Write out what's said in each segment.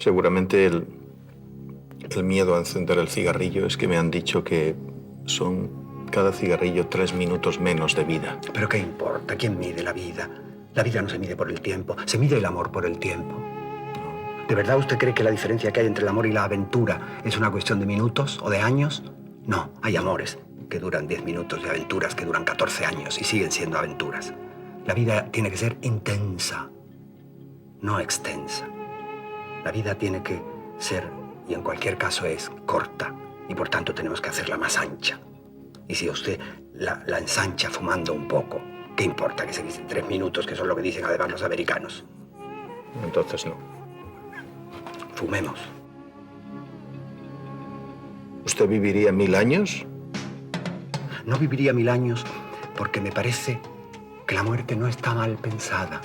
Seguramente el miedo a encender el cigarrillo es que me han dicho que son cada cigarrillo 3 minutos menos de vida. ¿Pero qué importa? ¿Quién mide la vida? La vida no se mide por el tiempo, se mide el amor por el tiempo. ¿De verdad usted cree que la diferencia que hay entre el amor y la aventura es una cuestión de minutos o de años? No, hay amores que duran 10 minutos y aventuras que duran 14 años y siguen siendo aventuras. La vida tiene que ser intensa, no extensa. La vida tiene que ser, y en cualquier caso es, corta, y por tanto tenemos que hacerla más ancha. Y si usted la ensancha fumando un poco, ¿qué importa que se dicen 3 minutos, que son lo que dicen además los americanos? Entonces no. Fumemos. ¿Usted viviría 1000 años? No viviría 1000 años porque me parece que la muerte no está mal pensada.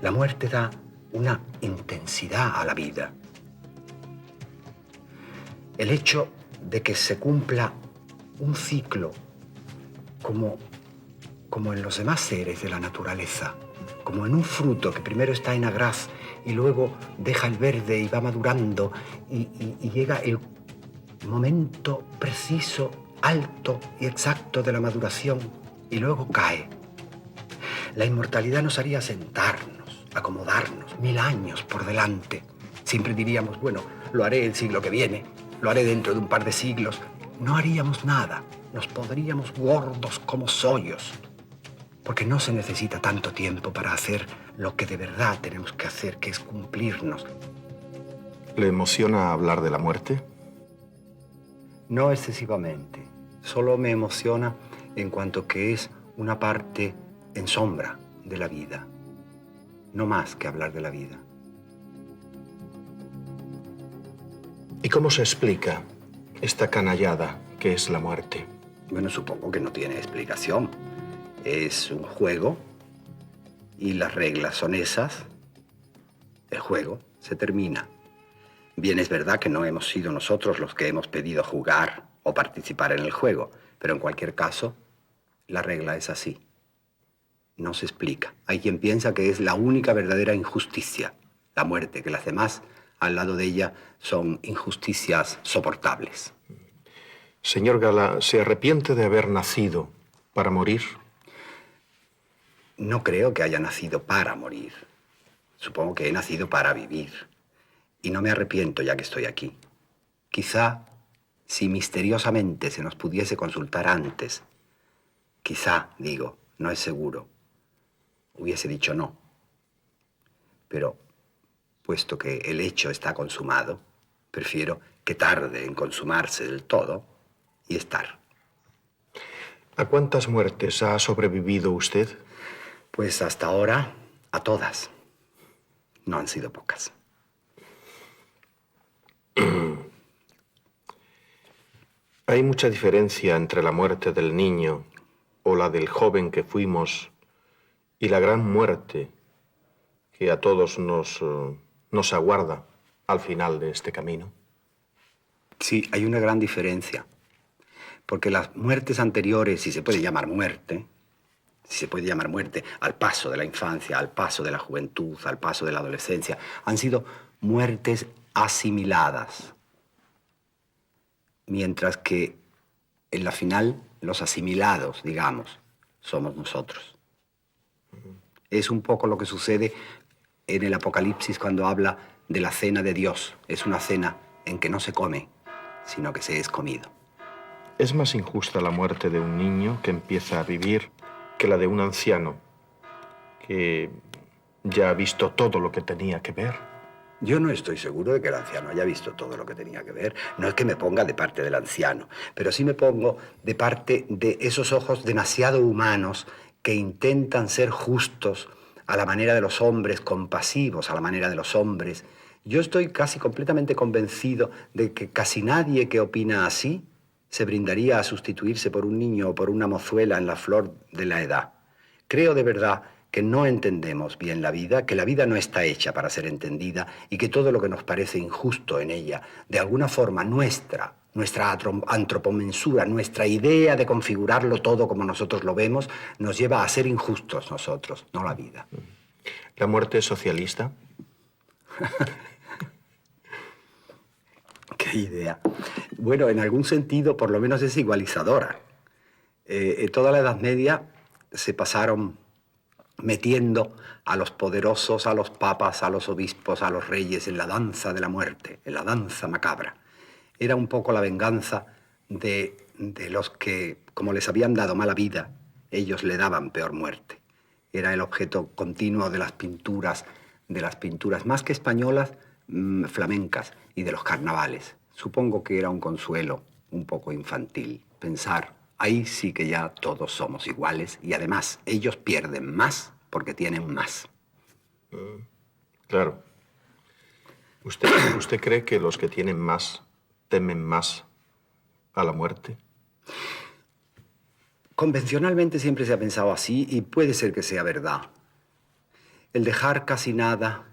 La muerte da una intensidad a la vida. El hecho de que se cumpla un ciclo como en los demás seres de la naturaleza, como en un fruto que primero está en agraz y luego deja el verde y va madurando y llega el momento preciso, alto y exacto de la maduración y luego cae. La inmortalidad nos haría sentarnos, acomodarnos 1000 años por delante. Siempre diríamos, bueno, lo haré el siglo que viene, lo haré dentro de un par de siglos. No haríamos nada, nos pondríamos gordos como sollos, porque no se necesita tanto tiempo para hacer lo que de verdad tenemos que hacer, que es cumplirnos. ¿Le emociona hablar de la muerte? No excesivamente. Solo me emociona en cuanto que es una parte en sombra de la vida. No más que hablar de la vida. ¿Y cómo se explica esta canallada que es la muerte? Bueno, supongo que no tiene explicación. Es un juego y las reglas son esas. El juego se termina. Bien, es verdad que no hemos sido nosotros los que hemos pedido jugar o participar en el juego, pero en cualquier caso, la regla es así. No se explica. Hay quien piensa que es la única verdadera injusticia, la muerte, que las demás, al lado de ella, son injusticias soportables. Señor Gala, ¿se arrepiente de haber nacido para morir? No creo que haya nacido para morir. Supongo que he nacido para vivir. Y no me arrepiento ya que estoy aquí. Quizá, si misteriosamente se nos pudiese consultar antes, quizá, digo, no es seguro, hubiese dicho no. Pero, puesto que el hecho está consumado, prefiero que tarde en consumarse del todo y estar. ¿A cuántas muertes ha sobrevivido usted? Pues hasta ahora, a todas. No han sido pocas. Hay mucha diferencia entre la muerte del niño o la del joven que fuimos y la gran muerte que a todos nos aguarda al final de este camino. Sí, hay una gran diferencia. Porque las muertes anteriores, si se puede llamar muerte, al paso de la infancia, al paso de la juventud, al paso de la adolescencia, han sido muertes asimiladas. Mientras que en la final, los asimilados, digamos, somos nosotros. Es un poco lo que sucede en el Apocalipsis cuando habla de la cena de Dios. Es una cena en que no se come, sino que se es comido. ¿Es más injusta la muerte de un niño que empieza a vivir que la de un anciano que ya ha visto todo lo que tenía que ver? Yo no estoy seguro de que el anciano haya visto todo lo que tenía que ver. No es que me ponga de parte del anciano, pero sí me pongo de parte de esos ojos demasiado humanos que intentan ser justos a la manera de los hombres, compasivos a la manera de los hombres. Yo estoy casi completamente convencido de que casi nadie que opina así se brindaría a sustituirse por un niño o por una mozuela en la flor de la edad. Creo de verdad que no entendemos bien la vida, que la vida no está hecha para ser entendida y que todo lo que nos parece injusto en ella, de alguna forma nuestra antropomensura, nuestra idea de configurarlo todo como nosotros lo vemos, nos lleva a ser injustos nosotros, no la vida. ¿La muerte es socialista? idea. Bueno, en algún sentido, por lo menos es igualizadora. Toda la Edad Media se pasaron metiendo a los poderosos, a los papas, a los obispos, a los reyes en la danza de la muerte, en la danza macabra. Era un poco la venganza de los que, como les habían dado mala vida, ellos le daban peor muerte. Era el objeto continuo de las pinturas más que españolas, flamencas, y de los carnavales. Supongo que era un consuelo un poco infantil pensar, ahí sí que ya todos somos iguales y además ellos pierden más porque tienen más. Claro. ¿Usted cree que los que tienen más temen más a la muerte? Convencionalmente siempre se ha pensado así y puede ser que sea verdad. El dejar casi nada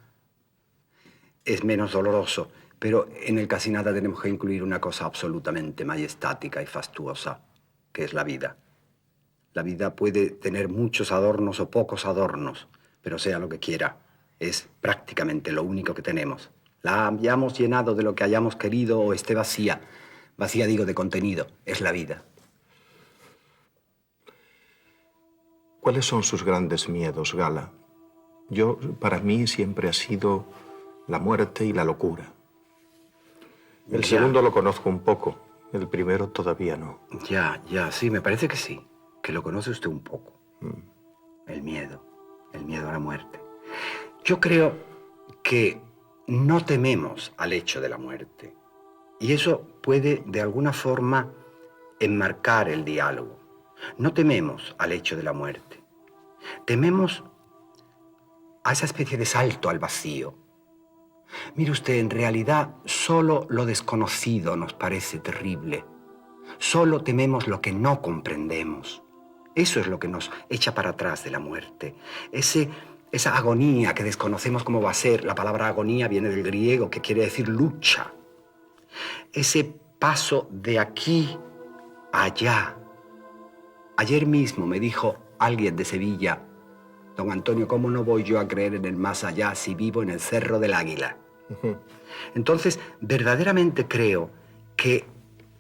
es menos doloroso, pero en el casi nada tenemos que incluir una cosa absolutamente majestática y fastuosa, que es la vida. La vida puede tener muchos adornos o pocos adornos, pero sea lo que quiera, es prácticamente lo único que tenemos. La hayamos llenado de lo que hayamos querido o esté vacía, vacía digo de contenido, es la vida. ¿Cuáles son sus grandes miedos, Gala? Para mí siempre ha sido la muerte y la locura. El segundo lo conozco un poco, el primero todavía no. Ya, sí, me parece que sí, que lo conoce usted un poco. El miedo a la muerte. Yo creo que no tememos al hecho de la muerte. Y eso puede, de alguna forma, enmarcar el diálogo. No tememos al hecho de la muerte. Tememos a esa especie de salto al vacío. Mire usted, en realidad, solo lo desconocido nos parece terrible. Solo tememos lo que no comprendemos. Eso es lo que nos echa para atrás de la muerte. Esa agonía que desconocemos cómo va a ser. La palabra agonía viene del griego, que quiere decir lucha. Ese paso de aquí a allá. Ayer mismo me dijo alguien de Sevilla, don Antonio, ¿cómo no voy yo a creer en el más allá si vivo en el Cerro del Águila? Entonces, verdaderamente creo que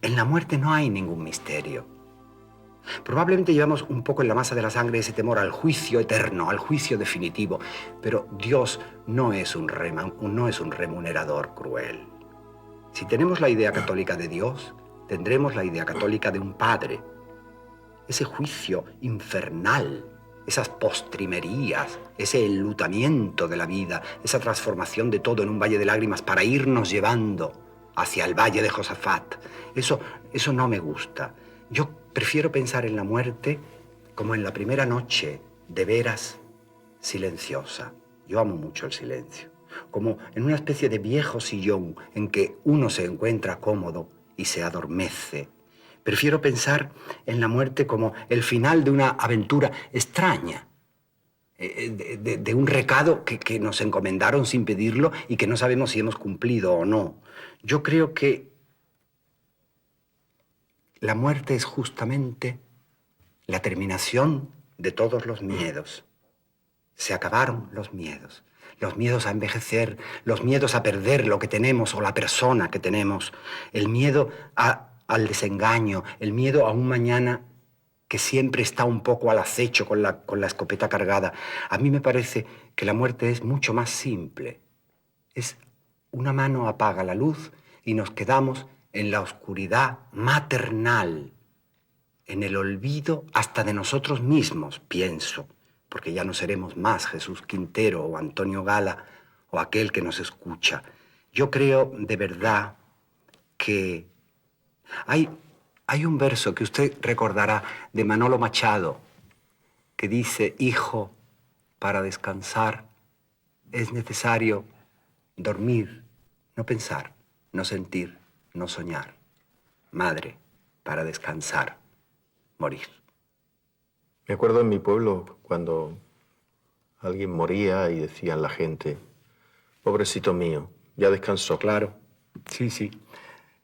en la muerte no hay ningún misterio. Probablemente llevamos un poco en la masa de la sangre ese temor al juicio eterno, al juicio definitivo, pero Dios no es un remunerador cruel. Si tenemos la idea católica de Dios, tendremos la idea católica de un Padre. Ese juicio infernal, esas postrimerías, ese enlutamiento de la vida, esa transformación de todo en un valle de lágrimas para irnos llevando hacia el valle de Josafat, eso no me gusta. Yo prefiero pensar en la muerte como en la primera noche, de veras silenciosa. Yo amo mucho el silencio. Como en una especie de viejo sillón en que uno se encuentra cómodo y se adormece. Prefiero pensar en la muerte como el final de una aventura extraña, de un recado que nos encomendaron sin pedirlo y que no sabemos si hemos cumplido o no. Yo creo que la muerte es justamente la terminación de todos los miedos. Se acabaron los miedos a envejecer, los miedos a perder lo que tenemos o la persona que tenemos, el miedo al desengaño, el miedo a un mañana que siempre está un poco al acecho con la escopeta cargada. A mí me parece que la muerte es mucho más simple. Es una mano apaga la luz y nos quedamos en la oscuridad maternal, en el olvido hasta de nosotros mismos, pienso, porque ya no seremos más Jesús Quintero o Antonio Gala o aquel que nos escucha. Yo creo de verdad que hay un verso que usted recordará de Manolo Machado que dice, hijo, para descansar es necesario dormir, no pensar, no sentir, no soñar. Madre, para descansar, morir. Me acuerdo en mi pueblo cuando alguien moría y decían la gente, pobrecito mío, ya descansó. Claro, sí.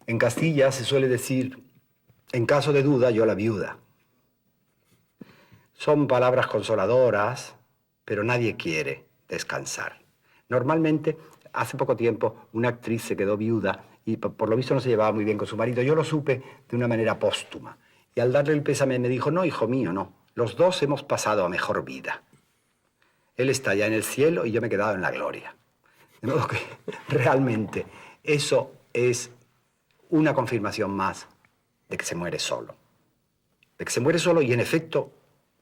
En Castilla se suele decir, en caso de duda, yo la viuda. Son palabras consoladoras, pero nadie quiere descansar. Normalmente, hace poco tiempo, una actriz se quedó viuda y por lo visto no se llevaba muy bien con su marido. Yo lo supe de una manera póstuma. Y al darle el pésame me dijo, no, hijo mío, no. Los dos hemos pasado a mejor vida. Él está ya en el cielo y yo me he quedado en la gloria. De modo que realmente eso es una confirmación más de que se muere solo. De que se muere solo y en efecto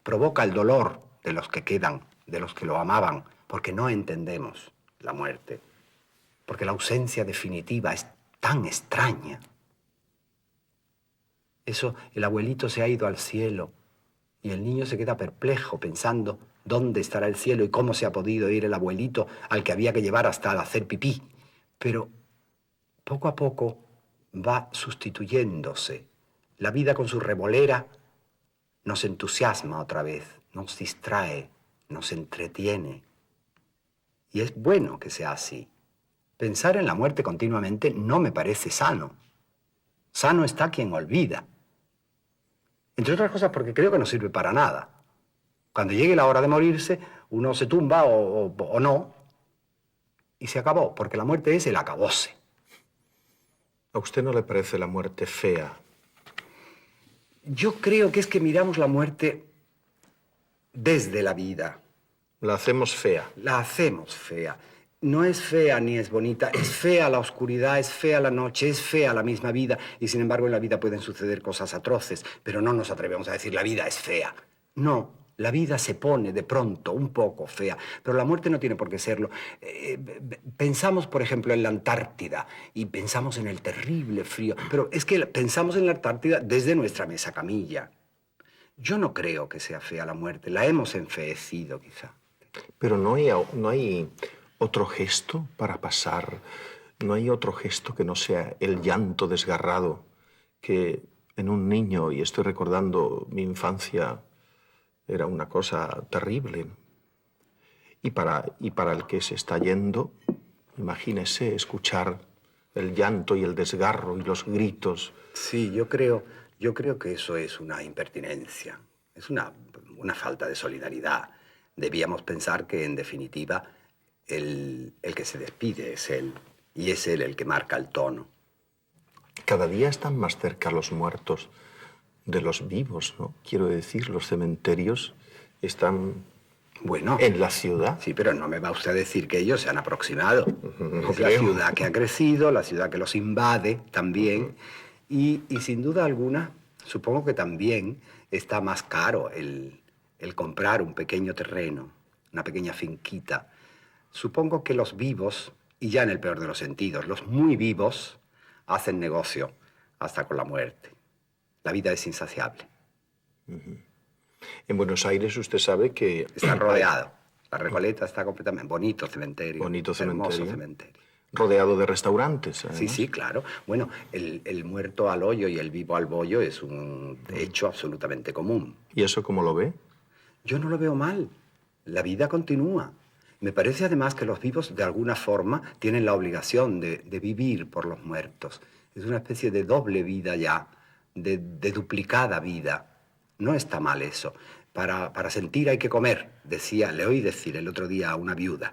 provoca el dolor de los que quedan, de los que lo amaban, porque no entendemos la muerte. Porque la ausencia definitiva es tan extraña. Eso, el abuelito se ha ido al cielo y el niño se queda perplejo pensando dónde estará el cielo y cómo se ha podido ir el abuelito al que había que llevar hasta al hacer pipí. Pero poco a poco va sustituyéndose. La vida con su revolera nos entusiasma otra vez, nos distrae, nos entretiene. Y es bueno que sea así. Pensar en la muerte continuamente no me parece sano. Sano está quien olvida. Entre otras cosas porque creo que no sirve para nada. Cuando llegue la hora de morirse, uno se tumba o no, y se acabó, porque la muerte es el acabose. ¿A usted no le parece la muerte fea? Yo creo que es que miramos la muerte desde la vida. La hacemos fea. La hacemos fea. No es fea ni es bonita, es fea la oscuridad, es fea la noche, es fea la misma vida, y sin embargo en la vida pueden suceder cosas atroces, pero no nos atrevemos a decir la vida es fea. No, la vida se pone de pronto un poco fea, pero la muerte no tiene por qué serlo. Pensamos, por ejemplo, en la Antártida y pensamos en el terrible frío, pero es que pensamos en la Antártida desde nuestra mesa camilla. Yo no creo que sea fea la muerte, la hemos enfeecido quizá. Pero no hay otro gesto para pasar, no hay otro gesto que no sea el llanto desgarrado que en un niño, y estoy recordando mi infancia, era una cosa terrible. Y para el que se está yendo, imagínese escuchar el llanto y el desgarro y los gritos. Sí, yo creo que eso es una impertinencia, es una falta de solidaridad. Debíamos pensar que, en definitiva, el que se despide es él, y es él el que marca el tono. Cada día están más cerca los muertos de los vivos, ¿no? Quiero decir, los cementerios están en la ciudad. Sí, pero no me va usted a decir que ellos se han aproximado. No es creo. La ciudad que ha crecido, la ciudad que los invade también, y sin duda alguna, supongo que también está más caro el comprar un pequeño terreno, una pequeña finquita. Supongo que los vivos, y ya en el peor de los sentidos, los muy vivos, hacen negocio hasta con la muerte. La vida es insaciable. En Buenos Aires usted sabe que... Está rodeado. La Recoleta está completamente... Bonito cementerio. Bonito cementerio. Hermoso cementerio. Rodeado de restaurantes, además. Sí, sí, claro. Bueno, el muerto al hoyo y el vivo al bollo es un hecho absolutamente común. ¿Y eso cómo lo ve? Yo no lo veo mal. La vida continúa. Me parece además que los vivos, de alguna forma, tienen la obligación de vivir por los muertos. Es una especie de doble vida ya, de duplicada vida. No está mal eso. Para sentir hay que comer, le oí decir el otro día a una viuda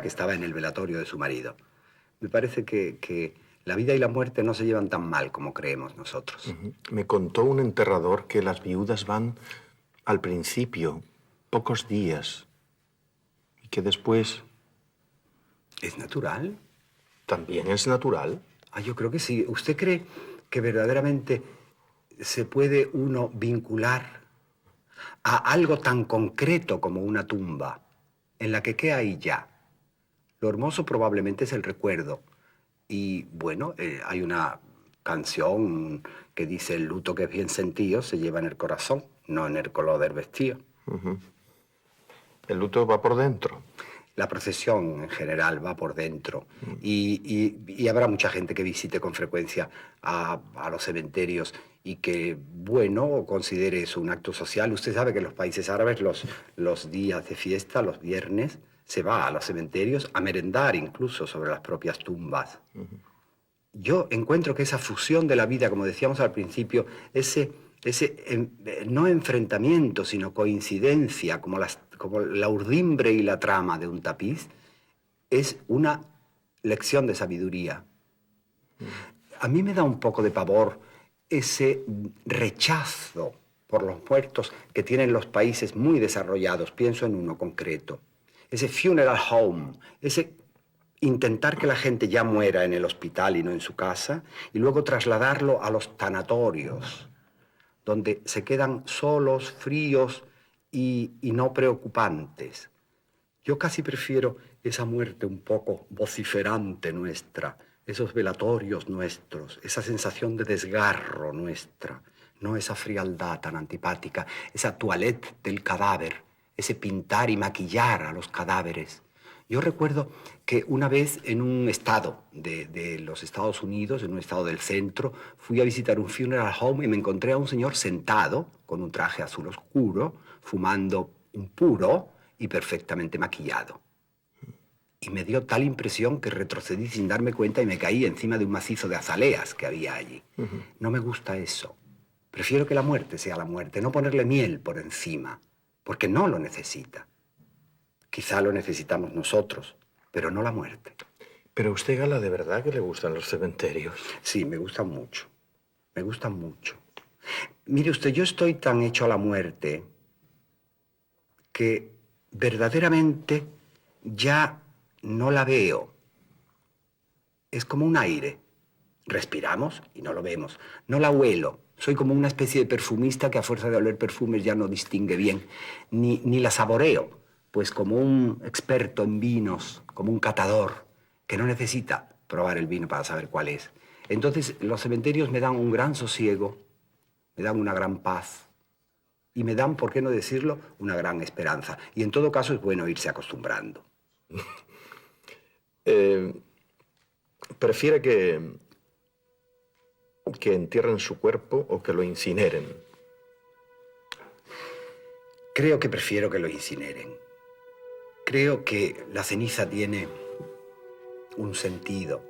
que estaba en el velatorio de su marido. Me parece que la vida y la muerte no se llevan tan mal como creemos nosotros. Me contó un enterrador que las viudas van al principio, pocos días, y que después... ¿Es natural? ¿También es natural? Yo creo que sí. ¿Usted cree que verdaderamente se puede uno vincular a algo tan concreto como una tumba, en la que queda ahí ya? Lo hermoso probablemente es el recuerdo. Y bueno, hay una canción que dice: el luto que es bien sentido se lleva en el corazón, no en el color del vestido. El luto va por dentro. La procesión en general va por dentro. Y habrá mucha gente que visite con frecuencia a los cementerios y que, bueno, considere eso un acto social. Usted sabe que en los países árabes los días de fiesta, los viernes, se va a los cementerios a merendar incluso sobre las propias tumbas. Yo encuentro que esa fusión de la vida, como decíamos al principio, ese no enfrentamiento, sino coincidencia, como la urdimbre y la trama de un tapiz, es una lección de sabiduría. A mí me da un poco de pavor ese rechazo por los muertos que tienen los países muy desarrollados. Pienso en uno concreto. Ese funeral home, ese intentar que la gente ya muera en el hospital y no en su casa, y luego trasladarlo a los tanatorios, donde se quedan solos, fríos y no preocupantes. Yo casi prefiero esa muerte un poco vociferante nuestra, esos velatorios nuestros, esa sensación de desgarro nuestra, no esa frialdad tan antipática, esa toilette del cadáver, ese pintar y maquillar a los cadáveres. Yo recuerdo que una vez en un estado de los Estados Unidos, en un estado del centro, fui a visitar un funeral home y me encontré a un señor sentado con un traje azul oscuro, fumando un puro y perfectamente maquillado. Y me dio tal impresión que retrocedí sin darme cuenta y me caí encima de un macizo de azaleas que había allí. No me gusta eso. Prefiero que la muerte sea la muerte, no ponerle miel por encima, porque no lo necesita. Quizá lo necesitamos nosotros, pero no la muerte. Pero usted, Gala, ¿de verdad que le gustan los cementerios? Sí, me gustan mucho. Me gustan mucho. Mire usted, yo estoy tan hecho a la muerte que verdaderamente ya no la veo. Es como un aire. Respiramos y no lo vemos. No la huelo. Soy como una especie de perfumista que a fuerza de oler perfumes ya no distingue bien. Ni la saboreo. Pues como un experto en vinos, como un catador, que no necesita probar el vino para saber cuál es. Entonces, los cementerios me dan un gran sosiego, me dan una gran paz y me dan, por qué no decirlo, una gran esperanza. Y en todo caso es bueno irse acostumbrando. ¿Prefiere que entierren su cuerpo o que lo incineren? Creo que prefiero que lo incineren. Creo que la ceniza tiene un sentido.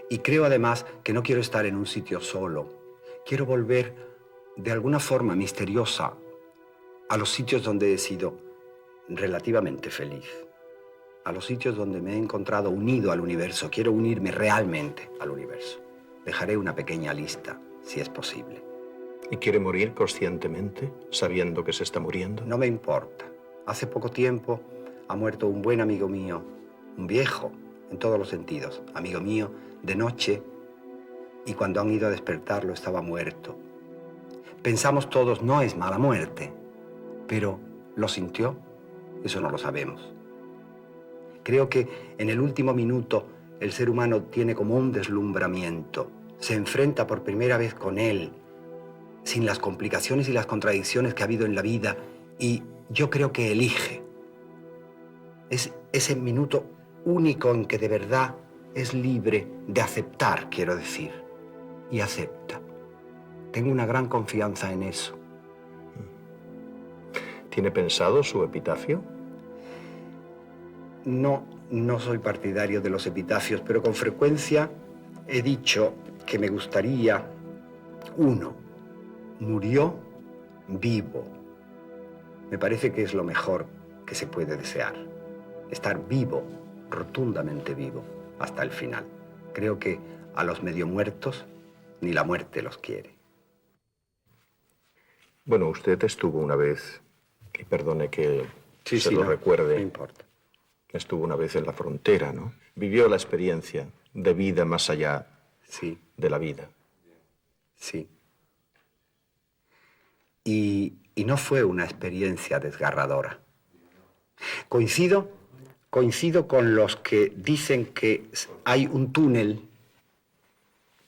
Y creo además que no quiero estar en un sitio solo. Quiero volver de alguna forma misteriosa a los sitios donde he sido relativamente feliz. A los sitios donde me he encontrado unido al universo. Quiero unirme realmente al universo. Dejaré una pequeña lista, si es posible. ¿Y quiere morir conscientemente, sabiendo que se está muriendo? No me importa. Hace poco tiempo ha muerto un buen amigo mío, un viejo, en todos los sentidos, amigo mío, de noche, y cuando han ido a despertarlo estaba muerto. Pensamos todos, no es mala muerte, pero ¿lo sintió? Eso no lo sabemos. Creo que en el último minuto el ser humano tiene como un deslumbramiento, se enfrenta por primera vez con él, sin las complicaciones y las contradicciones que ha habido en la vida, y yo creo que elige. Es ese minuto único en que de verdad es libre de aceptar, quiero decir, y acepta. Tengo una gran confianza en eso. ¿Tiene pensado su epitafio? No soy partidario de los epitafios, pero con frecuencia he dicho que me gustaría, uno, murió vivo. Me parece que es lo mejor que se puede desear. Estar vivo, rotundamente vivo, hasta el final. Creo que a los medio muertos ni la muerte los quiere. Bueno, usted estuvo una vez, y perdone que lo recuerde. No importa. Estuvo una vez en la frontera, ¿no? Vivió la experiencia de vida más allá de la vida. Sí. Y no fue una experiencia desgarradora. Coincido con los que dicen que hay un túnel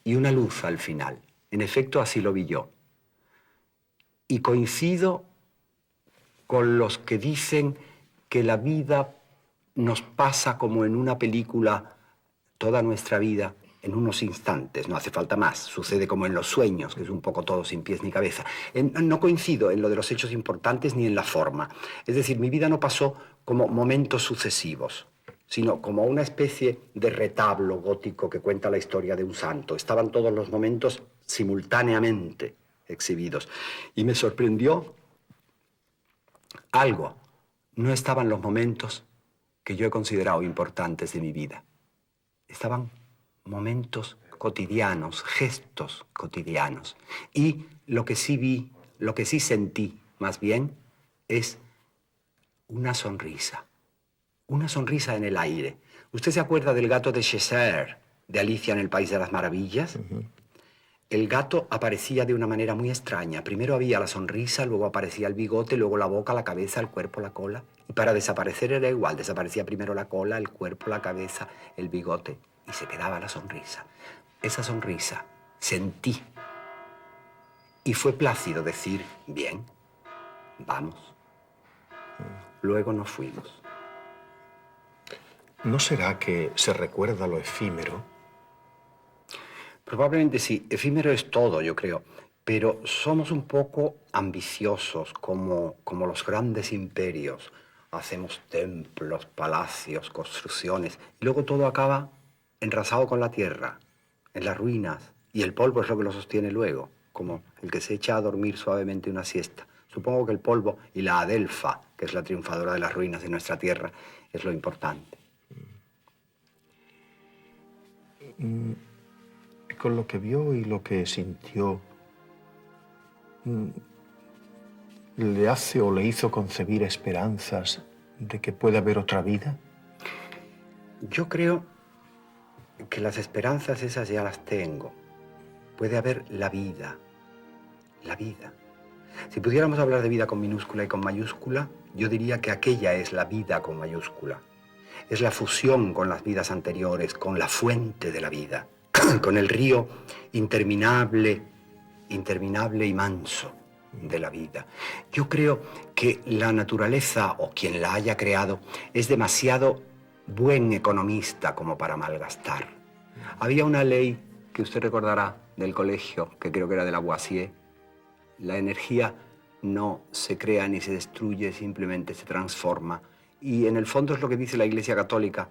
y una luz al final. En efecto, así lo vi yo. Y coincido con los que dicen que la vida nos pasa como en una película, toda nuestra vida, en unos instantes, no hace falta más. Sucede como en los sueños, que es un poco todo sin pies ni cabeza. No coincido en lo de los hechos importantes ni en la forma. Es decir, mi vida no pasó como momentos sucesivos, sino como una especie de retablo gótico que cuenta la historia de un santo. Estaban todos los momentos simultáneamente exhibidos. Y me sorprendió algo. No estaban los momentos que yo he considerado importantes de mi vida. Estaban momentos cotidianos, gestos cotidianos. Y lo que sí vi, lo que sí sentí, más bien, es una sonrisa en el aire. ¿Usted se acuerda del gato de Cheshire, de Alicia en el País de las Maravillas? El gato aparecía de una manera muy extraña. Primero había la sonrisa, luego aparecía el bigote, luego la boca, la cabeza, el cuerpo, la cola. Y para desaparecer era igual. Desaparecía primero la cola, el cuerpo, la cabeza, el bigote. Y se quedaba la sonrisa. Esa sonrisa sentí. Y fue plácido decir, bien, vamos. Luego nos fuimos. ¿No será que se recuerda lo efímero? Probablemente sí. Efímero es todo, yo creo. Pero somos un poco ambiciosos, como los grandes imperios. Hacemos templos, palacios, construcciones. Y luego todo acaba enrasado con la tierra, en las ruinas. Y el polvo es lo que lo sostiene luego, como el que se echa a dormir suavemente una siesta. Supongo que el polvo y la adelfa, que es la triunfadora de las ruinas de nuestra tierra, es lo importante. Con lo que vio y lo que sintió, ¿le hace o le hizo concebir esperanzas de que puede haber otra vida? Yo creo que las esperanzas esas ya las tengo. Puede haber la vida. La vida. Si pudiéramos hablar de vida con minúscula y con mayúscula, yo diría que aquella es la vida con mayúscula. Es la fusión con las vidas anteriores, con la fuente de la vida, con el río interminable y manso de la vida. Yo creo que la naturaleza, o quien la haya creado, es demasiado buen economista como para malgastar. Había una ley que usted recordará del colegio, que creo que era de Lavoisier. La energía no se crea ni se destruye, simplemente se transforma. Y en el fondo es lo que dice la Iglesia Católica,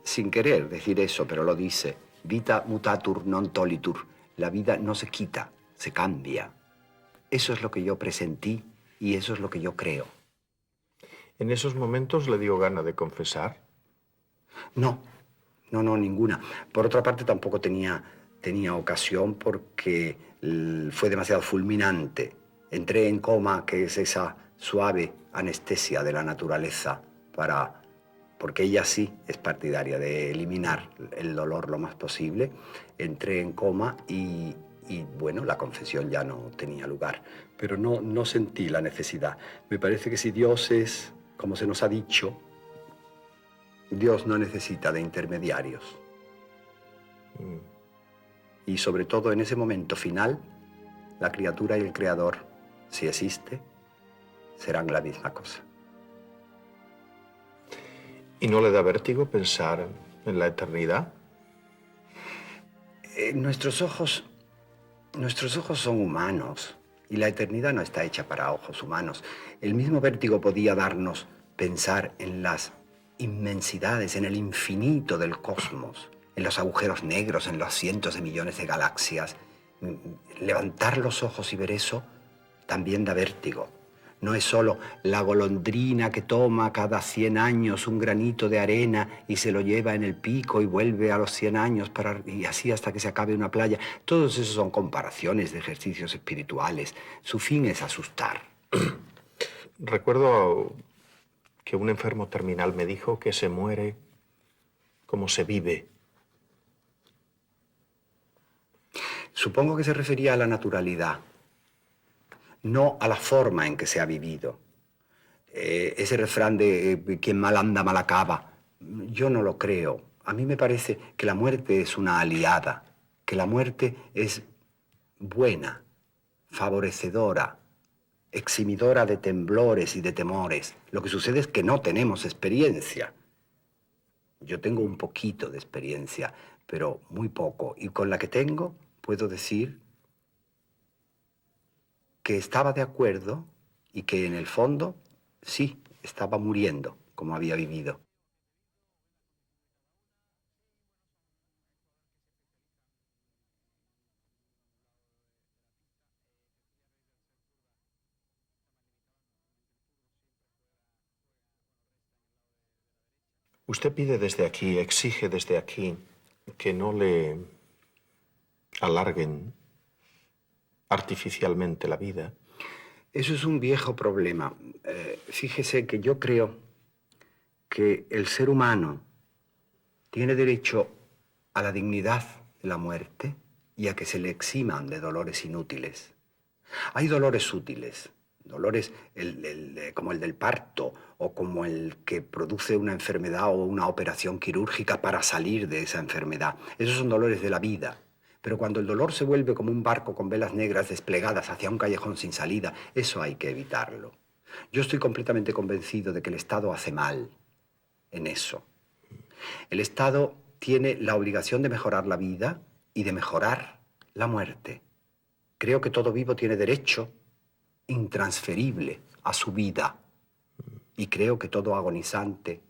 sin querer decir eso, pero lo dice. Vita mutatur non tolitur. La vida no se quita, se cambia. Eso es lo que yo presentí y eso es lo que yo creo. ¿En esos momentos le dio gana de confesar? No, ninguna. Por otra parte, tampoco tenía ocasión porque fue demasiado fulminante. Entré en coma, que es esa suave anestesia de la naturaleza, porque ella sí es partidaria de eliminar el dolor lo más posible. Entré en coma y bueno, la confesión ya no tenía lugar. Pero no sentí la necesidad. Me parece que si Dios es, como se nos ha dicho, Dios no necesita de intermediarios. Y sobre todo en ese momento final, la criatura y el creador, si existe, serán la misma cosa. ¿Y no le da vértigo pensar en la eternidad? Nuestros ojos son humanos y la eternidad no está hecha para ojos humanos. El mismo vértigo podía darnos pensar en las inmensidades, en el infinito del cosmos, en los agujeros negros, en los cientos de millones de galaxias. Levantar los ojos y ver eso también da vértigo. No es solo la golondrina que toma cada 100 años un granito de arena y se lo lleva en el pico y vuelve a los 100 años y así hasta que se acabe una playa. Todos esos son comparaciones de ejercicios espirituales. Su fin es asustar. Recuerdo que un enfermo terminal me dijo que se muere como se vive. Supongo que se refería a la naturalidad, no a la forma en que se ha vivido. Ese refrán de quien mal anda, mal acaba, yo no lo creo. A mí me parece que la muerte es una aliada, que la muerte es buena, favorecedora, eximidora de temblores y de temores. Lo que sucede es que no tenemos experiencia. Yo tengo un poquito de experiencia, pero muy poco. Y con la que tengo, puedo decir que estaba de acuerdo y que en el fondo, sí, estaba muriendo como había vivido. Usted pide desde aquí, exige desde aquí que no le alarguen artificialmente la vida. Eso es un viejo problema. Fíjese que yo creo que el ser humano tiene derecho a la dignidad de la muerte y a que se le eximan de dolores inútiles. Hay dolores útiles, dolores como el del parto o como el que produce una enfermedad o una operación quirúrgica para salir de esa enfermedad. Esos son dolores de la vida. Pero cuando el dolor se vuelve como un barco con velas negras desplegadas hacia un callejón sin salida, eso hay que evitarlo. Yo estoy completamente convencido de que el Estado hace mal en eso. El Estado tiene la obligación de mejorar la vida y de mejorar la muerte. Creo que todo vivo tiene derecho intransferible a su vida. Y creo que todo agonizante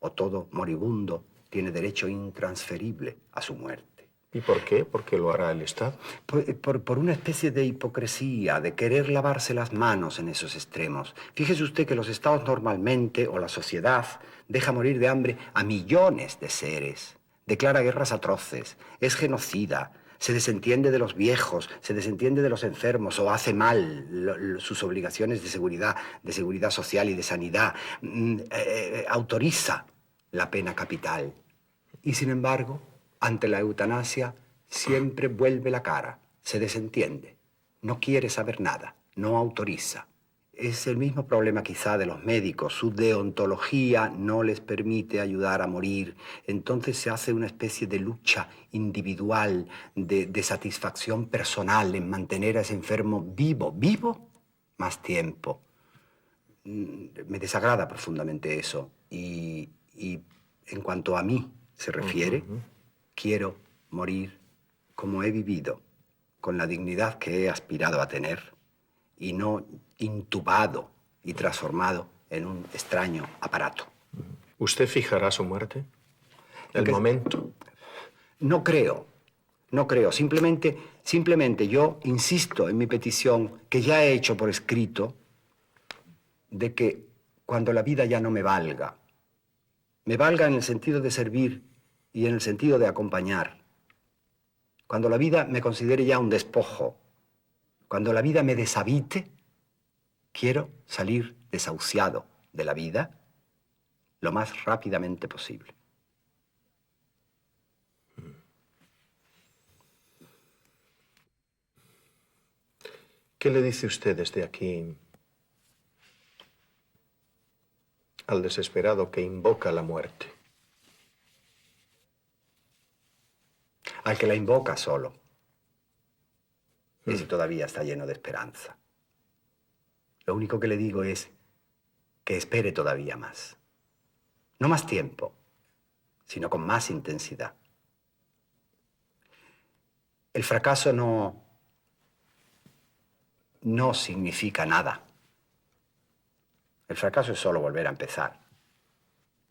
o todo moribundo tiene derecho intransferible a su muerte. ¿Y por qué? ¿Por qué lo hará el Estado? Por una especie de hipocresía, de querer lavarse las manos en esos extremos. Fíjese usted que los estados normalmente, o la sociedad, deja morir de hambre a millones de seres, declara guerras atroces, es genocida, se desentiende de los viejos, se desentiende de los enfermos o hace mal sus obligaciones de seguridad social y de sanidad, autoriza la pena capital. Y sin embargo, ante la eutanasia, siempre vuelve la cara, se desentiende, no quiere saber nada, no autoriza. Es el mismo problema quizá de los médicos, su deontología no les permite ayudar a morir, entonces se hace una especie de lucha individual, de satisfacción personal en mantener a ese enfermo vivo más tiempo. Me desagrada profundamente eso y en cuanto a mí se refiere, quiero morir como he vivido, con la dignidad que he aspirado a tener y no intubado y transformado en un extraño aparato. ¿Usted fijará su muerte? ¿El momento? No creo. Simplemente yo insisto en mi petición, que ya he hecho por escrito, de que cuando la vida ya no me valga en el sentido de servir y en el sentido de acompañar, cuando la vida me considere ya un despojo, cuando la vida me deshabite, quiero salir desahuciado de la vida lo más rápidamente posible. ¿Qué le dice usted desde aquí al desesperado que invoca la muerte? Al que la invoca solo. Ese todavía está lleno de esperanza. Lo único que le digo es que espere todavía más. No más tiempo, sino con más intensidad. El fracaso no significa nada. El fracaso es solo volver a empezar.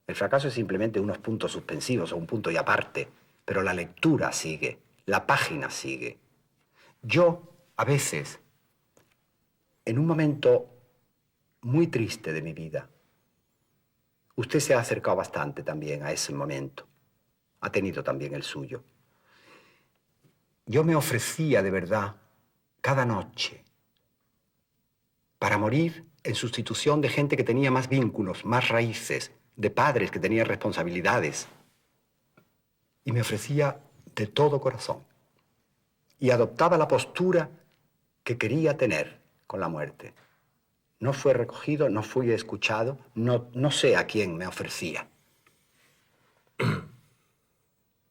El fracaso es simplemente unos puntos suspensivos o un punto y aparte, pero la lectura sigue, la página sigue. Yo, a veces, en un momento muy triste de mi vida, usted se ha acercado bastante también a ese momento, ha tenido también el suyo. Yo me ofrecía de verdad cada noche para morir en sustitución de gente que tenía más vínculos, más raíces, de padres que tenían responsabilidades. Y me ofrecía de todo corazón. Y adoptaba la postura que quería tener con la muerte. No fue recogido, no fui escuchado, no sé a quién me ofrecía.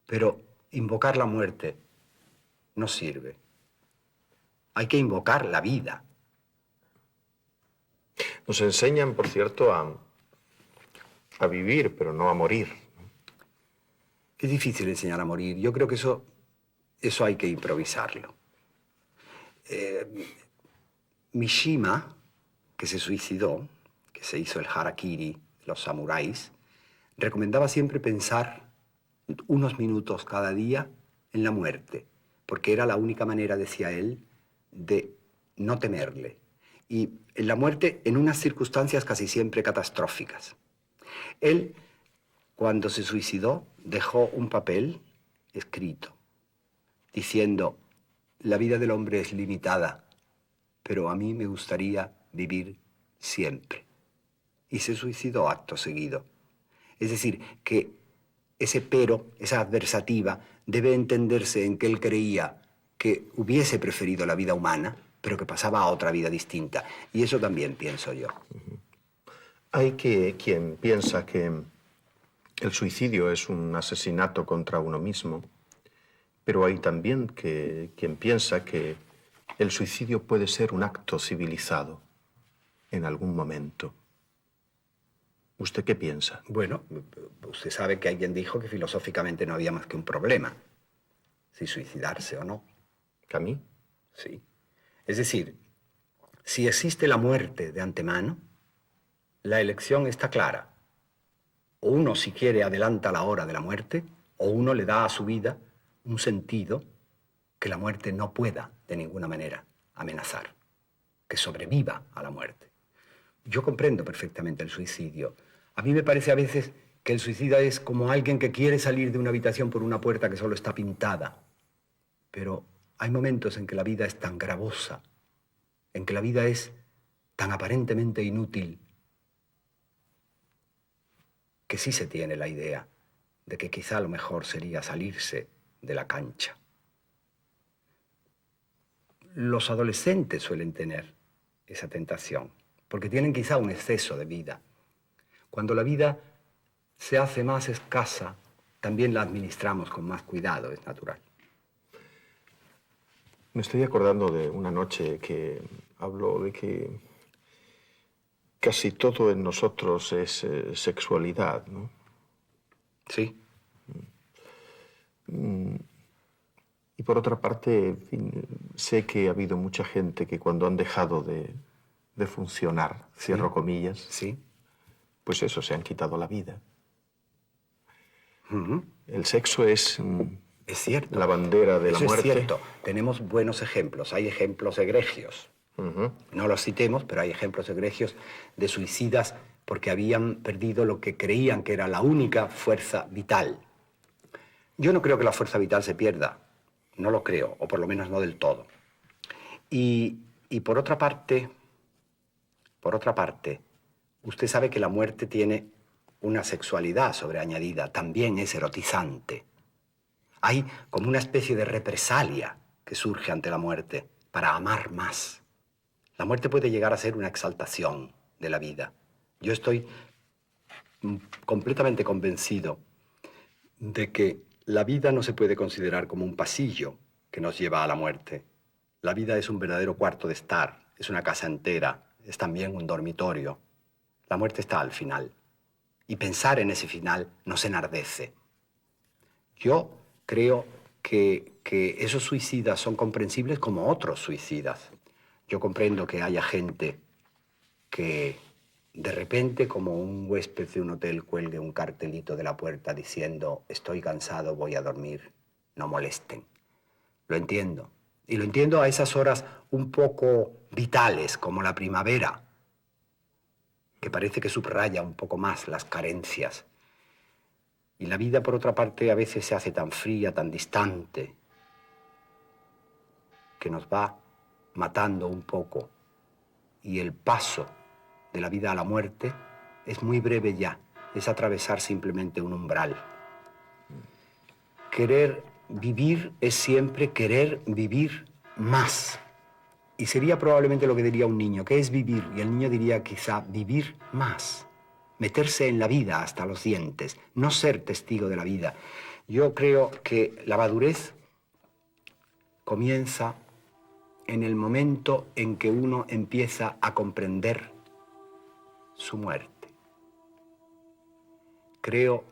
Pero invocar la muerte no sirve. Hay que invocar la vida. Nos enseñan, por cierto, a vivir, pero no a morir. Es difícil enseñar a morir. Yo creo que eso hay que improvisarlo. Mishima, que se suicidó, que se hizo el harakiri de los samuráis, recomendaba siempre pensar unos minutos cada día en la muerte, porque era la única manera, decía él, de no temerle. Y en la muerte en unas circunstancias casi siempre catastróficas. Él, cuando se suicidó, dejó un papel escrito: diciendo, la vida del hombre es limitada, pero a mí me gustaría vivir siempre. Y se suicidó acto seguido. Es decir, que ese pero, esa adversativa, debe entenderse en que él creía que hubiese preferido la vida humana, pero que pasaba a otra vida distinta. Y eso también pienso yo. Hay quien piensa que el suicidio es un asesinato contra uno mismo, pero hay también quien piensa que el suicidio puede ser un acto civilizado en algún momento. ¿Usted qué piensa? Bueno, usted sabe que alguien dijo que filosóficamente no había más que un problema, si suicidarse o no. ¿Camus? Sí. Es decir, si existe la muerte de antemano, la elección está clara. O uno, si quiere, adelanta la hora de la muerte, o uno le da a su vida un sentido que la muerte no pueda, de ninguna manera, amenazar, que sobreviva a la muerte. Yo comprendo perfectamente el suicidio. A mí me parece a veces que el suicida es como alguien que quiere salir de una habitación por una puerta que solo está pintada. Pero hay momentos en que la vida es tan gravosa, en que la vida es tan aparentemente inútil, que sí se tiene la idea de que quizá lo mejor sería salirse de la cancha. Los adolescentes suelen tener esa tentación, porque tienen quizá un exceso de vida. Cuando la vida se hace más escasa, también la administramos con más cuidado, es natural. Me estoy acordando de una noche que habló de que casi todo en nosotros es sexualidad, ¿no? Sí. Y por otra parte, en fin, sé que ha habido mucha gente que cuando han dejado de funcionar, cierro comillas, Sí. pues eso, se han quitado la vida. El sexo es cierto. la bandera de la muerte. Es cierto. Tenemos buenos ejemplos. Hay ejemplos egregios. No los citemos, pero hay ejemplos egregios de suicidas porque habían perdido lo que creían que era la única fuerza vital. Yo no creo que la fuerza vital se pierda. No lo creo, o por lo menos no del todo. Y por otra parte, usted sabe que la muerte tiene una sexualidad sobreañadida, también es erotizante. Hay como una especie de represalia que surge ante la muerte para amar más. La muerte puede llegar a ser una exaltación de la vida. Yo estoy completamente convencido de que la vida no se puede considerar como un pasillo que nos lleva a la muerte. La vida es un verdadero cuarto de estar, es una casa entera, es también un dormitorio. La muerte está al final. Y pensar en ese final nos enardece. Yo creo que esos suicidas son comprensibles como otros suicidas. Yo comprendo que haya gente que de repente, como un huésped de un hotel, cuelgue un cartelito de la puerta diciendo estoy cansado, voy a dormir, no molesten. Lo entiendo. Y lo entiendo a esas horas un poco vitales, como la primavera, que parece que subraya un poco más las carencias. Y la vida, por otra parte, a veces se hace tan fría, tan distante, que nos va matando un poco. Y el paso de la vida a la muerte es muy breve ya, es atravesar simplemente un umbral. Querer vivir es siempre querer vivir más. Y sería probablemente lo que diría un niño, ¿qué es vivir? Y el niño diría quizá vivir más, meterse en la vida hasta los dientes, no ser testigo de la vida. Yo creo que la madurez comienza en el momento en que uno empieza a comprender su muerte. Creo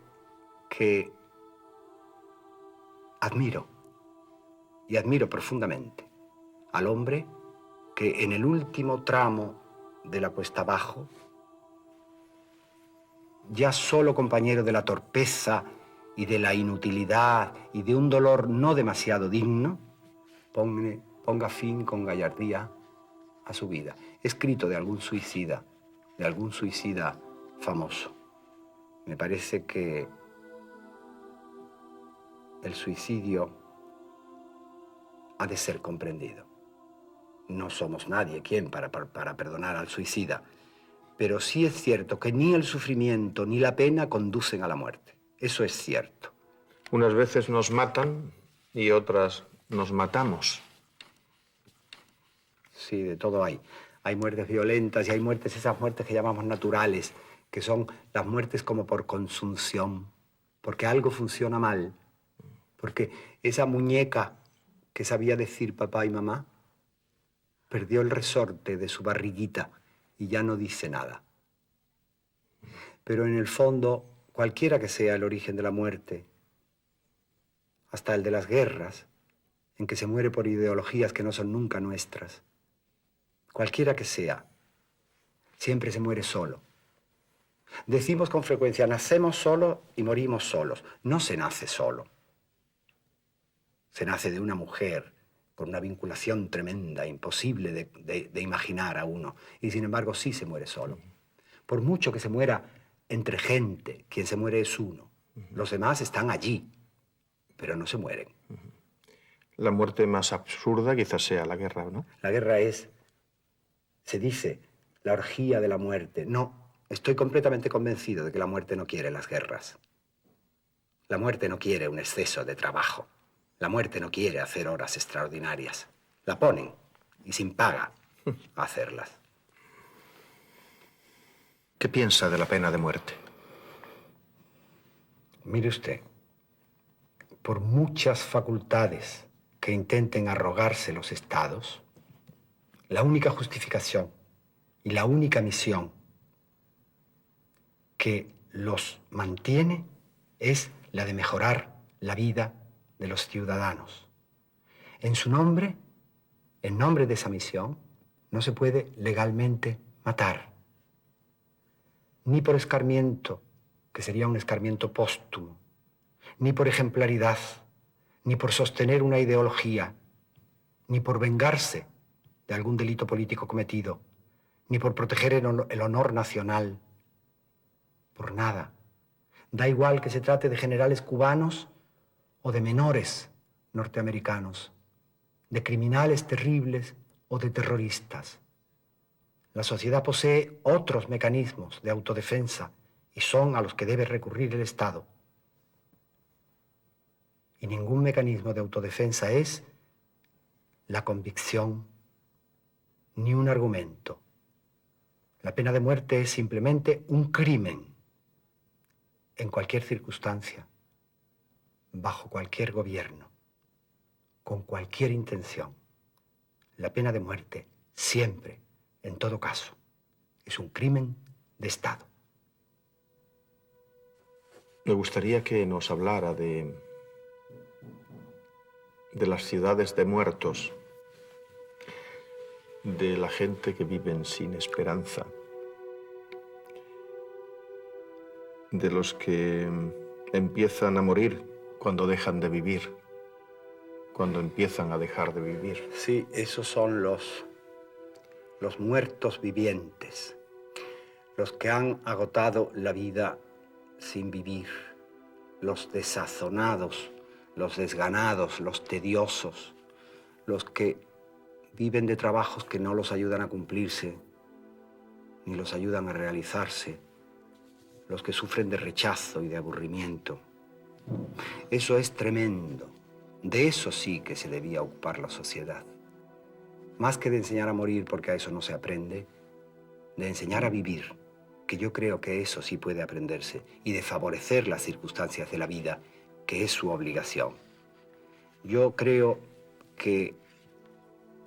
que admiro profundamente al hombre que en el último tramo de la cuesta abajo, ya solo compañero de la torpeza y de la inutilidad y de un dolor no demasiado digno, ponga fin con gallardía a su vida. Escrito de algún suicida famoso. Me parece que el suicidio ha de ser comprendido. No somos nadie quien para perdonar al suicida, pero sí es cierto que ni el sufrimiento ni la pena conducen a la muerte. Eso es cierto. Unas veces nos matan y otras nos matamos. Sí, de todo hay. Hay muertes violentas y hay muertes, esas muertes que llamamos naturales, que son las muertes como por consunción, porque algo funciona mal, porque esa muñeca que sabía decir papá y mamá perdió el resorte de su barriguita y ya no dice nada. Pero en el fondo, cualquiera que sea el origen de la muerte, hasta el de las guerras, en que se muere por ideologías que no son nunca nuestras, cualquiera que sea, siempre se muere solo. Decimos con frecuencia, nacemos solos y morimos solos. No se nace solo. Se nace de una mujer con una vinculación tremenda, imposible de imaginar a uno. Y sin embargo sí se muere solo. Por mucho que se muera entre gente, quien se muere es uno. Los demás están allí, pero no se mueren. La muerte más absurda quizás sea la guerra, ¿no? La guerra es, se dice, la orgía de la muerte. No, estoy completamente convencido de que la muerte no quiere las guerras. La muerte no quiere un exceso de trabajo. La muerte no quiere hacer horas extraordinarias. La ponen, y sin paga, a hacerlas. ¿Qué piensa de la pena de muerte? Mire usted, por muchas facultades que intenten arrogarse los estados, la única justificación y la única misión que los mantiene es la de mejorar la vida de los ciudadanos. En su nombre, en nombre de esa misión, no se puede legalmente matar, ni por escarmiento, que sería un escarmiento póstumo, ni por ejemplaridad, ni por sostener una ideología, ni por vengarse de algún delito político cometido, ni por proteger el honor nacional, por nada. Da igual que se trate de generales cubanos o de menores norteamericanos, de criminales terribles o de terroristas. La sociedad posee otros mecanismos de autodefensa y son a los que debe recurrir el Estado. Y ningún mecanismo de autodefensa es la convicción ni un argumento. La pena de muerte es simplemente un crimen en cualquier circunstancia, bajo cualquier gobierno, con cualquier intención. La pena de muerte siempre, en todo caso, es un crimen de Estado. Me gustaría que nos hablara de las ciudades de muertos, de la gente que viven sin esperanza, de los que empiezan a morir cuando dejan de vivir, cuando empiezan a dejar de vivir. Sí, esos son los muertos vivientes, los que han agotado la vida sin vivir, los desazonados, los desganados, los tediosos, los que viven de trabajos que no los ayudan a cumplirse, ni los ayudan a realizarse, los que sufren de rechazo y de aburrimiento. Eso es tremendo. De eso sí que se debía ocupar la sociedad. Más que de enseñar a morir, porque a eso no se aprende, de enseñar a vivir, que yo creo que eso sí puede aprenderse, y de favorecer las circunstancias de la vida, que es su obligación. Yo creo que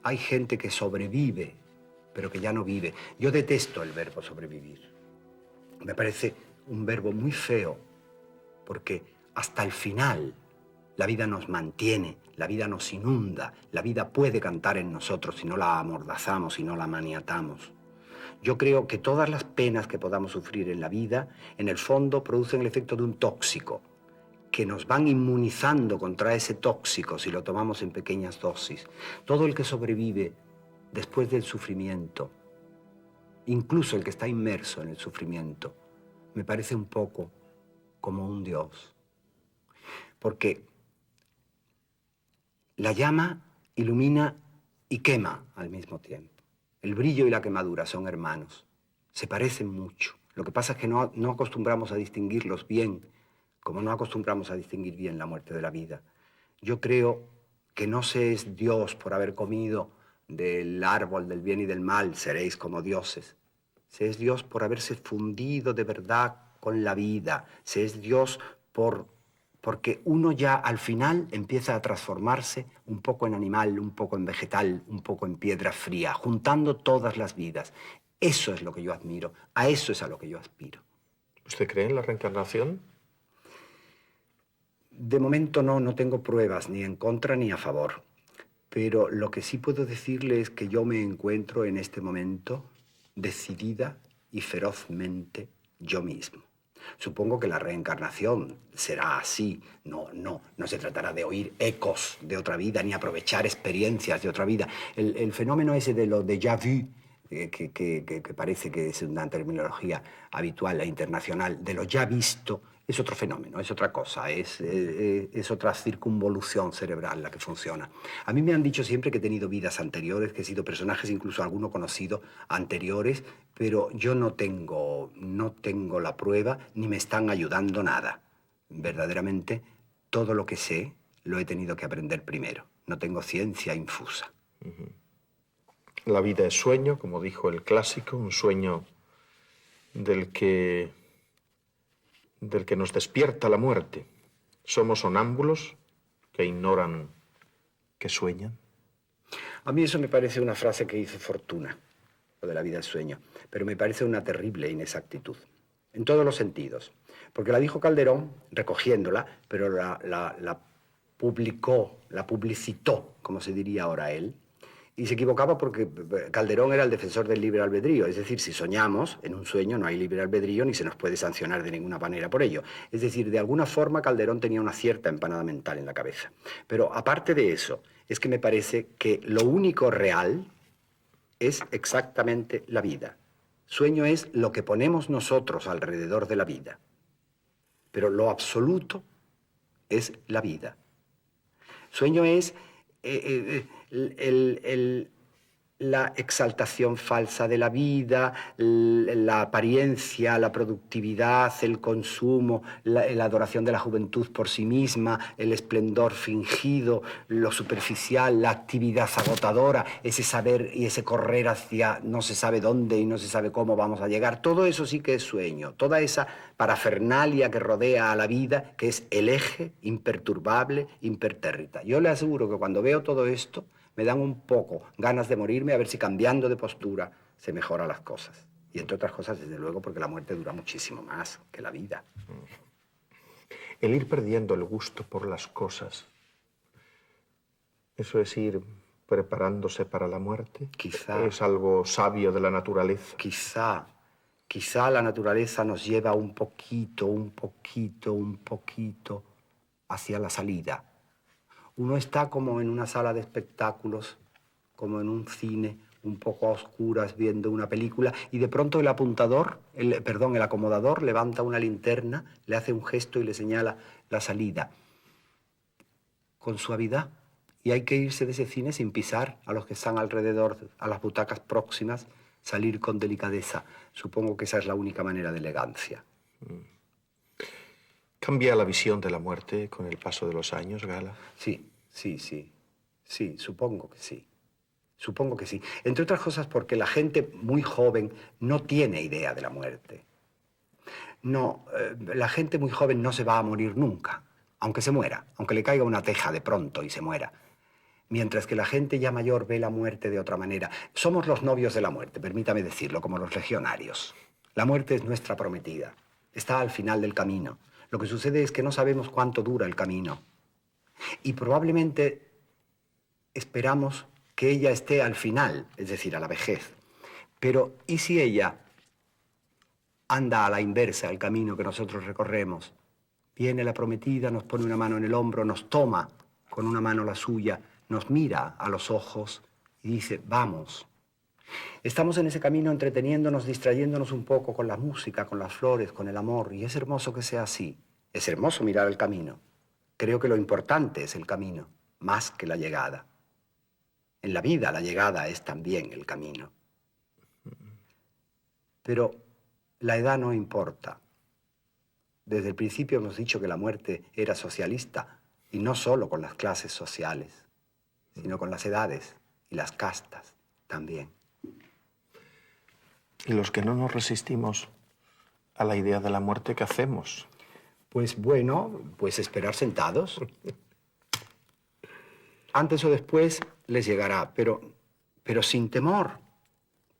hay gente que sobrevive, pero que ya no vive. Yo detesto el verbo sobrevivir. Me parece un verbo muy feo, porque hasta el final la vida nos mantiene, la vida nos inunda, la vida puede cantar en nosotros si no la amordazamos, si no la maniatamos. Yo creo que todas las penas que podamos sufrir en la vida, en el fondo, producen el efecto de un tóxico, que nos van inmunizando contra ese tóxico si lo tomamos en pequeñas dosis. Todo el que sobrevive después del sufrimiento, incluso el que está inmerso en el sufrimiento, me parece un poco como un dios. Porque la llama ilumina y quema al mismo tiempo. El brillo y la quemadura son hermanos, se parecen mucho. Lo que pasa es que no acostumbramos a distinguirlos bien, como no acostumbramos a distinguir bien la muerte de la vida. Yo creo que no se es Dios por haber comido del árbol del bien y del mal, seréis como dioses. Se es Dios por haberse fundido de verdad con la vida. Se es Dios porque uno ya al final empieza a transformarse un poco en animal, un poco en vegetal, un poco en piedra fría, juntando todas las vidas. Eso es lo que yo admiro, a eso es a lo que yo aspiro. ¿Usted cree en la reencarnación? De momento no tengo pruebas ni en contra ni a favor. Pero lo que sí puedo decirle es que yo me encuentro en este momento decidida y ferozmente yo mismo. Supongo que la reencarnación será así. No se tratará de oír ecos de otra vida ni aprovechar experiencias de otra vida. El fenómeno ese de lo déjà vu, que parece que es una terminología habitual e internacional, de lo ya visto, es otro fenómeno, es otra cosa, es otra circunvolución cerebral la que funciona. A mí me han dicho siempre que he tenido vidas anteriores, que he sido personajes, incluso alguno conocido, anteriores, pero yo no tengo la prueba ni me están ayudando nada. Verdaderamente, todo lo que sé lo he tenido que aprender primero. No tengo ciencia infusa. La vida es sueño, como dijo el clásico, un sueño del que nos despierta la muerte. Somos sonámbulos que ignoran que sueñan. A mí eso me parece una frase que hizo Fortuna, lo de la vida es sueño, pero me parece una terrible inexactitud, en todos los sentidos, porque la dijo Calderón recogiéndola, pero la publicó, la publicitó, como se diría ahora él, y se equivocaba porque Calderón era el defensor del libre albedrío. Es decir, si soñamos en un sueño no hay libre albedrío ni se nos puede sancionar de ninguna manera por ello. Es decir, de alguna forma Calderón tenía una cierta empanada mental en la cabeza. Pero aparte de eso, es que me parece que lo único real es exactamente la vida. Sueño es lo que ponemos nosotros alrededor de la vida. Pero lo absoluto es la vida. Sueño es la exaltación falsa de la vida, la apariencia, la productividad, el consumo, la adoración de la juventud por sí misma, el esplendor fingido, lo superficial, la actividad agotadora, ese saber y ese correr hacia no se sabe dónde y no se sabe cómo vamos a llegar. Todo eso sí que es sueño, toda esa parafernalia que rodea a la vida, que es el eje imperturbable, impertérrita. Yo le aseguro que cuando veo todo esto, me dan un poco ganas de morirme a ver si cambiando de postura se mejoran las cosas. Y entre otras cosas, desde luego, porque la muerte dura muchísimo más que la vida. El ir perdiendo el gusto por las cosas, ¿eso es ir preparándose para la muerte? Quizá. ¿Es algo sabio de la naturaleza? Quizá la naturaleza nos lleva un poquito hacia la salida. Uno está como en una sala de espectáculos, como en un cine, un poco a oscuras viendo una película, y de pronto el acomodador levanta una linterna, le hace un gesto y le señala la salida. Con suavidad. Y hay que irse de ese cine sin pisar a los que están alrededor, a las butacas próximas, salir con delicadeza. Supongo que esa es la única manera de elegancia. ¿Cambia la visión de la muerte con el paso de los años, Gala? Sí, supongo que sí. Supongo que sí. Entre otras cosas porque la gente muy joven no tiene idea de la muerte. No, la gente muy joven no se va a morir nunca, aunque se muera, aunque le caiga una teja de pronto y se muera. Mientras que la gente ya mayor ve la muerte de otra manera. Somos los novios de la muerte, permítame decirlo, como los legionarios. La muerte es nuestra prometida. Está al final del camino. Lo que sucede es que no sabemos cuánto dura el camino. Y probablemente esperamos que ella esté al final, es decir, a la vejez. Pero, ¿y si ella anda a la inversa el camino que nosotros recorremos? Viene la prometida, nos pone una mano en el hombro, nos toma con una mano la suya, nos mira a los ojos y dice, vamos. Estamos en ese camino entreteniéndonos, distrayéndonos un poco con la música, con las flores, con el amor, y es hermoso que sea así. Es hermoso mirar el camino. Creo que lo importante es el camino, más que la llegada. En la vida la llegada es también el camino. Pero la edad no importa. Desde el principio hemos dicho que la muerte era socialista, y no solo con las clases sociales, sino con las edades y las castas también. Y los que no nos resistimos a la idea de la muerte, ¿qué hacemos? Pues bueno, pues esperar sentados. Antes o después les llegará, pero sin temor.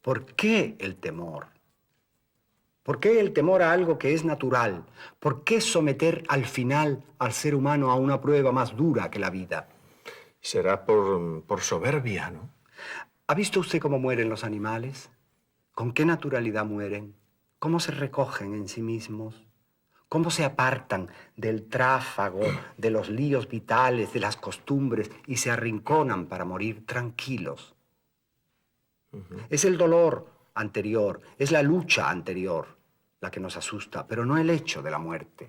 ¿Por qué el temor? ¿Por qué el temor a algo que es natural? ¿Por qué someter al final al ser humano a una prueba más dura que la vida? Será por soberbia, ¿no? ¿Ha visto usted cómo mueren los animales? ¿Con qué naturalidad mueren? ¿Cómo se recogen en sí mismos? ¿Cómo se apartan del tráfago, de los líos vitales, de las costumbres y se arrinconan para morir tranquilos? Es el dolor anterior, es la lucha anterior la que nos asusta, pero no el hecho de la muerte.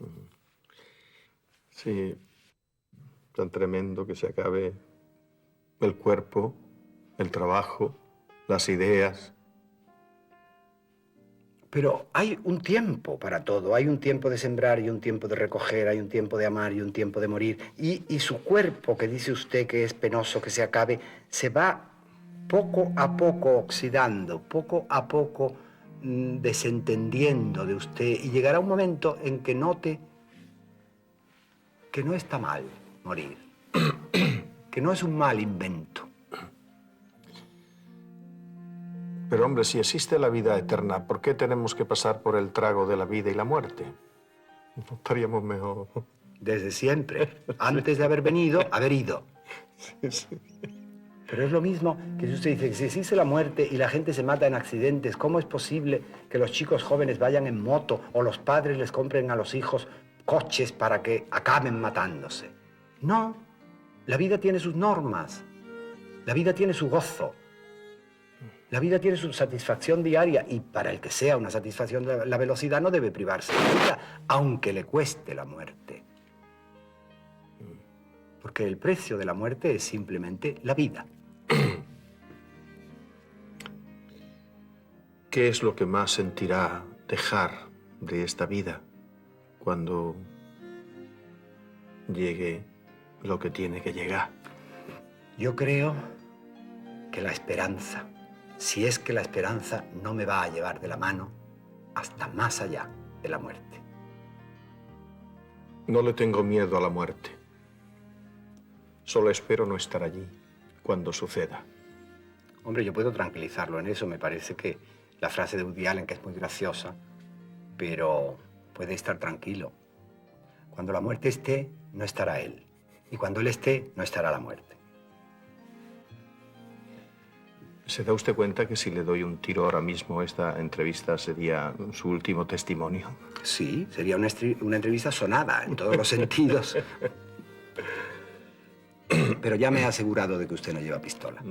Sí, tan tremendo que se acabe el cuerpo, el trabajo, las ideas. Pero hay un tiempo para todo, hay un tiempo de sembrar y un tiempo de recoger, hay un tiempo de amar y un tiempo de morir. Y su cuerpo, que dice usted que es penoso que se acabe, se va poco a poco oxidando, poco a poco desentendiendo de usted, y llegará un momento en que note que no está mal morir, que no es un mal invento. Pero hombre, si existe la vida eterna, ¿por qué tenemos que pasar por el trago de la vida y la muerte? ¿No estaríamos mejor? Desde siempre, antes de haber venido, haber ido. Sí, sí. Pero es lo mismo que si usted dice que si existe la muerte y la gente se mata en accidentes, ¿cómo es posible que los chicos jóvenes vayan en moto o los padres les compren a los hijos coches para que acaben matándose? No, la vida tiene sus normas, la vida tiene su gozo, la vida tiene su satisfacción diaria, y para el que sea una satisfacción de la velocidad no debe privarse de la vida, aunque le cueste la muerte. Porque el precio de la muerte es simplemente la vida. ¿Qué es lo que más sentirá dejar de esta vida cuando llegue lo que tiene que llegar? Yo creo que la esperanza, si es que la esperanza no me va a llevar de la mano hasta más allá de la muerte. No le tengo miedo a la muerte. Solo espero no estar allí cuando suceda. Hombre, yo puedo tranquilizarlo en eso. Me parece que la frase de Woody Allen, que es muy graciosa, pero puede estar tranquilo. Cuando la muerte esté, no estará él. Y cuando él esté, no estará la muerte. ¿Se da usted cuenta que si le doy un tiro ahora mismo, esta entrevista sería su último testimonio? Sí, sería una entrevista sonada en todos los sentidos. Pero ya me he asegurado de que usted no lleva pistola.